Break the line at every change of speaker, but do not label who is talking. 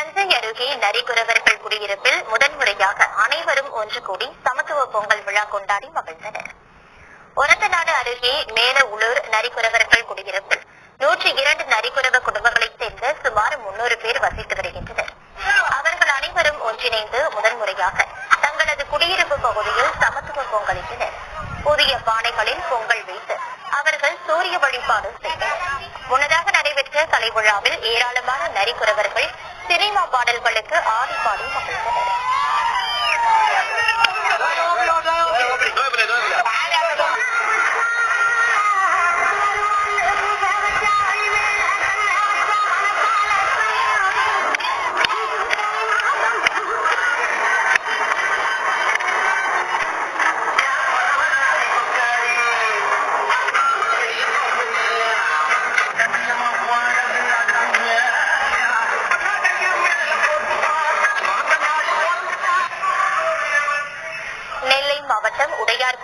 தஞ்சை அருகே நரிக்குறவர்கள் குடியிருப்பில் முதன்முறையாக அனைவரும் ஒன்று கூடி சமத்துவ பொங்கல் விழா கொண்டாடி மகிழ்ந்தனர். ஒரத்தநாடு அருகே மேல உளூர் நரிக்குறவர்கள் குடியிருப்பில் 102 நரிக்குறவ குடும்பங்களைச் சேர்ந்த சுமார் 300 பேர் வசித்து வருகின்றனர். அவர்கள் அனைவரும் ஒன்றிணைந்து முதன்முறையாக தங்களது குடியிருப்பு பகுதியில் சமத்துவ பொங்கலிட்டனர். புதிய பானைகளில் பொங்கல் வைத்து அவர்கள் சூரிய வழிபாடு செய்தனர். முன்னதாக நடைபெற்ற கலை விழாவில் ஏராளமான நரிக்குறவர்கள் சினிமா பாடல்களுக்கு ஆடி பாடி மகிழ்ந்தனர். நெல்லை மாவட்டம் உடையார்